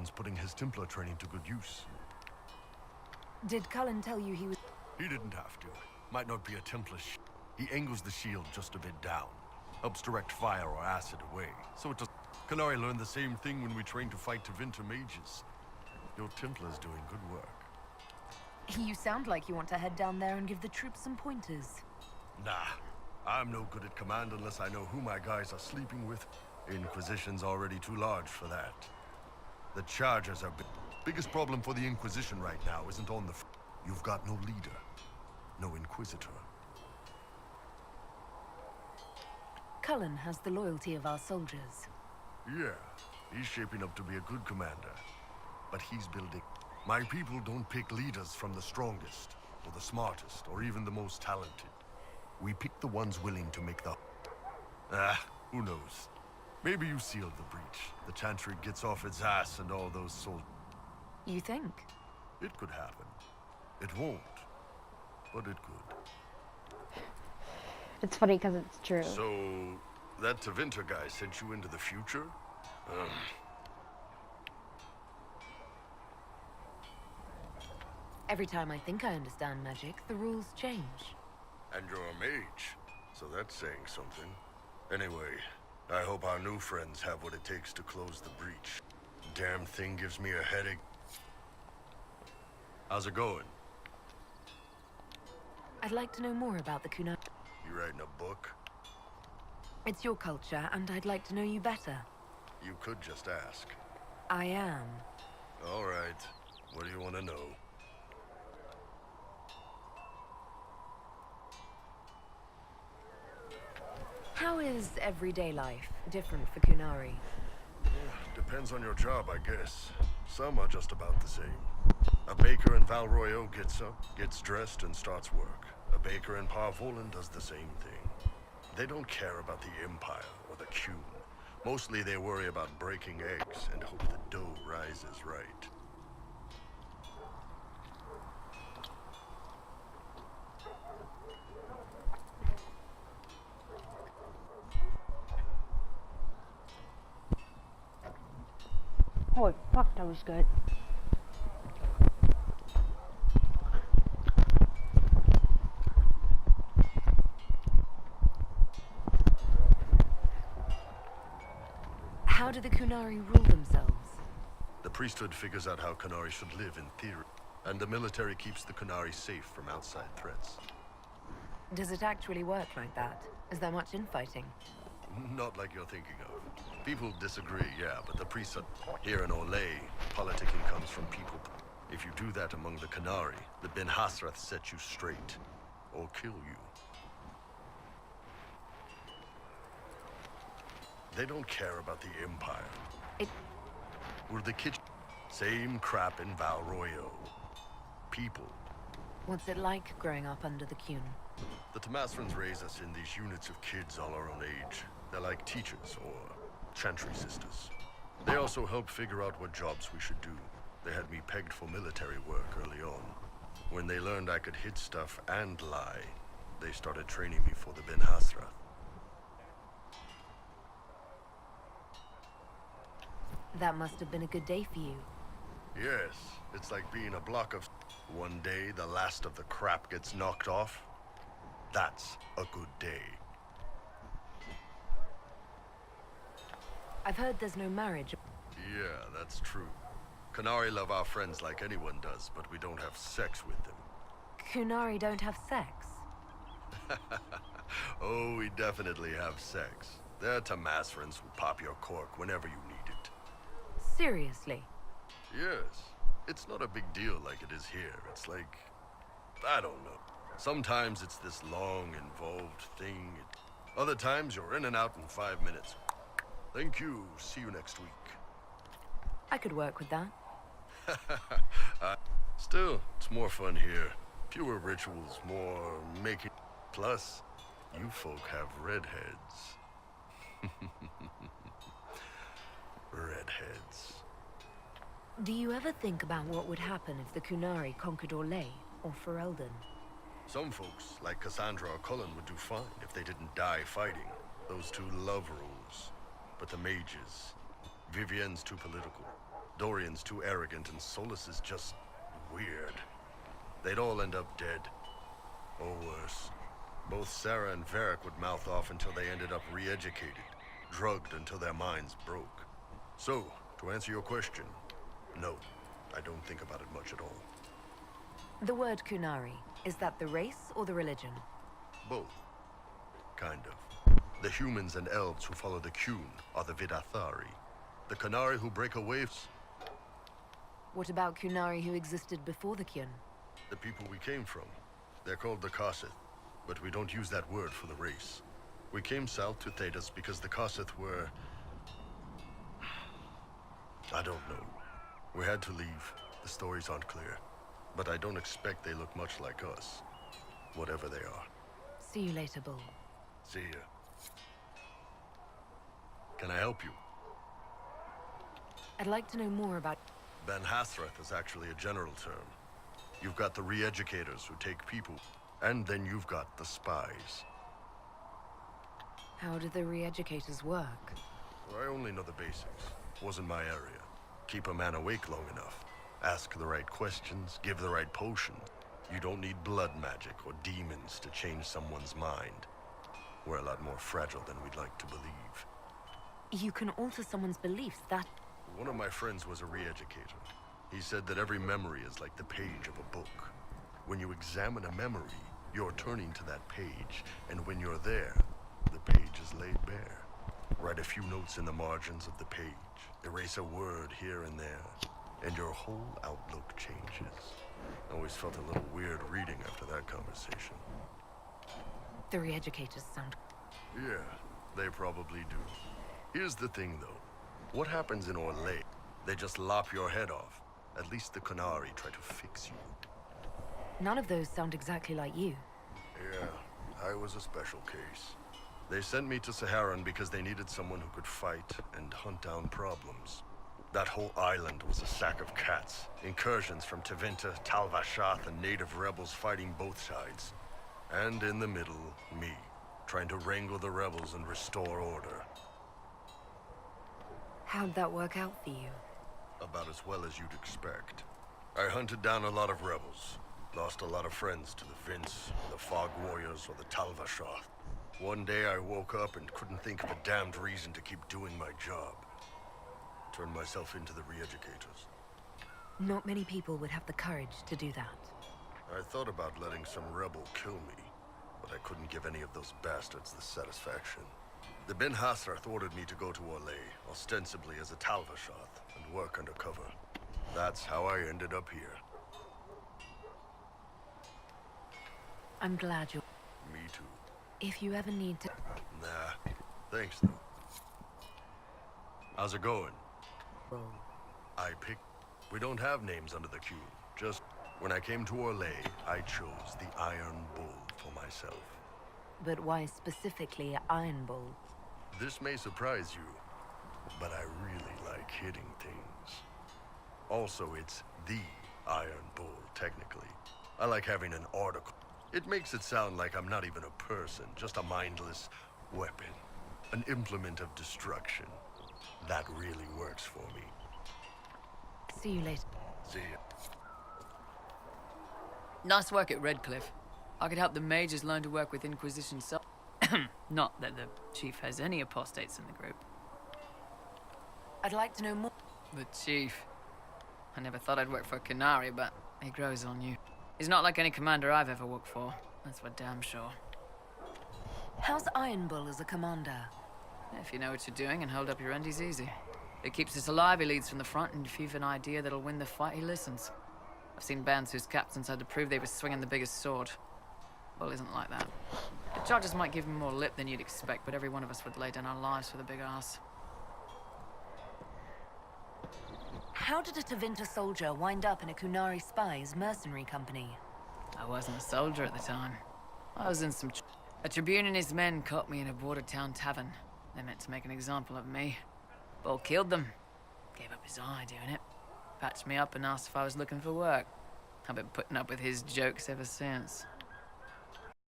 one's putting his Templar training to good use. Did Cullen tell you he was... He didn't have to. Might not be a Templar He angles the shield just a bit down. Helps direct fire or acid away. So it does... Canary learned the same thing when we trained to fight Tevinter mages. Your Templar's doing good work. You sound like you want to head down there and give the troops some pointers. Nah. I'm no good at command unless I know who my guys are sleeping with. Inquisition's already too large for that. The Chargers are big. Biggest problem for the Inquisition right now isn't on the You've got no leader. No Inquisitor. Cullen has the loyalty of our soldiers. Yeah, he's shaping up to be a good commander. But he's building... My people don't pick leaders from the strongest, or the smartest, or even the most talented. We pick the ones willing to make the... who knows? Maybe you sealed the breach. The Chantry gets off its ass and all those soldiers... You think? It could happen. It won't. But it could. It's funny because it's true. So, that Tevinter guy sent you into the future? Every time I think I understand magic, the rules change. And you're a mage, so that's saying something. Anyway, I hope our new friends have what it takes to close the breach. Damn thing gives me a headache. How's it going? I'd like to know more about the Kunai. You writing a book? It's your culture, and I'd like to know you better. You could just ask. I am. All right. What do you want to know? How is everyday life different for Kunari? Depends on your job, I guess. Some are just about the same. A baker in Valroyo gets up, gets dressed, and starts work. A baker in Parvolan does the same thing. They don't care about the Empire or the Qun. Mostly they worry about breaking eggs and hope the dough rises right. Holy fuck, that was good. How do the Kunari rule themselves? The priesthood figures out how Kunari should live in theory, and the military keeps the Kunari safe from outside threats. Does it actually work like that? Is there much infighting? Not like you're thinking of. People disagree, yeah, but the priesthood here in Olay, politicking comes from people. If you do that among the Kunari, the Ben Hasrath set you straight, or kill you. They don't care about the Empire. We're the kitchen. Same crap in Valroyo. People. What's it like growing up under the Qun? The Tamasrans raise us in these units of kids all our own age. They're like teachers or chantry sisters. They also help figure out what jobs we should do. They had me pegged for military work early on. When they learned I could hit stuff and lie, they started training me for the Ben Hasrath. That must have been a good day for you. Yes, it's like being a block of... One day, the last of the crap gets knocked off. That's a good day. I've heard there's no marriage. Yeah, that's true. Kunari love our friends like anyone does, but we don't have sex with them. Kunari don't have sex? Oh, we definitely have sex. They're Tamasrans who pop your cork whenever you need it. Seriously? Yes. It's not a big deal like it is here. It's like... I don't know. Sometimes it's this long, involved thing. Other times you're in and out in 5 minutes. Thank you. See you next week. I could work with that. Still, it's more fun here. Fewer rituals, more making... Plus, you folk have redheads. Redheads. Do you ever think about what would happen if the Kunari conquered Orlais or Ferelden? Some folks, like Cassandra or Cullen, would do fine if they didn't die fighting. Those two love rules. But the mages... Vivienne's too political. Dorian's too arrogant and Solus is just weird. They'd all end up dead. Or worse. Both Sarah and Varric would mouth off until they ended up re-educated, drugged until their minds broke. So, to answer your question, no, I don't think about it much at all. The word Kunari, is that the race or the religion? Both. Kind of. The humans and elves who follow the Qun are the Vidathari. The Kunari who break away. What about Kunari who existed before the Kyun? The people we came from. They're called the Kossith, but we don't use that word for the race. We came south to Thedas because the Kossith were... I don't know. We had to leave. The stories aren't clear. But I don't expect they look much like us. Whatever they are. See you later, Bull. See ya. Can I help you? I'd like to know more about... Ben Hasrath is actually a general term. You've got the re-educators who take people, and then you've got the spies. How do the re-educators work? I only know the basics. Wasn't my area. Keep a man awake long enough. Ask the right questions, give the right potion. You don't need blood magic or demons to change someone's mind. We're a lot more fragile than we'd like to believe. You can alter someone's beliefs, that... One of my friends was a re-educator. He said that every memory is like the page of a book. When you examine a memory, you're turning to that page, and when you're there, the page is laid bare. Write a few notes in the margins of the page, erase a word here and there, and your whole outlook changes. I always felt a little weird reading after that conversation. The re-educators sound... Yeah, they probably do. Here's the thing, though. What happens in Orlais? They just lop your head off. At least the Kunari try to fix you. None of those sound exactly like you. Yeah, I was a special case. They sent me to Saharan because they needed someone who could fight and hunt down problems. That whole island was a sack of cats. Incursions from Tevinter, Tal Vashath, and native rebels fighting both sides. And in the middle, me, trying to wrangle the rebels and restore order. How'd that work out for you? About as well as you'd expect. I hunted down a lot of rebels. Lost a lot of friends to the Vince, the Fog Warriors, or the Tal Vashath. One day I woke up and couldn't think of a damned reason to keep doing my job. Turned myself into the re-educators. Not many people would have the courage to do that. I thought about letting some rebel kill me, but I couldn't give any of those bastards the satisfaction. The Ben Hasrath ordered me to go to Orlais, ostensibly as a Tal Vashath, and work undercover. That's how I ended up here. I'm glad you're... Me too. If you ever need to... Nah, thanks though. How's it going? roll. I picked... We don't have names under the Q. Just, when I came to Orlais, I chose the Iron Bull for myself. But why specifically Iron Bull? This may surprise you, but I really like hitting things. Also, it's the Iron Bull, technically. I like having an article. It makes it sound like I'm not even a person, just a mindless weapon. An implement of destruction. That really works for me. See you later. See ya. Nice work at Redcliffe. I could help the mages learn to work with Inquisition so... Not that the chief has any apostates in the group. I'd like to know more. The chief. I never thought I'd work for Kunari, but he grows on you. He's not like any commander I've ever worked for. That's for damn sure. How's Iron Bull as a commander? If you know what you're doing and hold up your end, he's easy. If he keeps us alive, he leads from the front, and if you've an idea that'll win the fight, he listens. I've seen bands whose captains had to prove they were swinging the biggest sword. Bull isn't like that. The charges might give him more lip than you'd expect, but every one of us would lay down our lives for the big ass. How did a Tevinter soldier wind up in a Kunari spy's mercenary company? I wasn't a soldier at the time. I was in some... A tribune and his men caught me in a border town tavern. They meant to make an example of me. Bull killed them. Gave up his eye doing it. Patched me up and asked if I was looking for work. I've been putting up with his jokes ever since.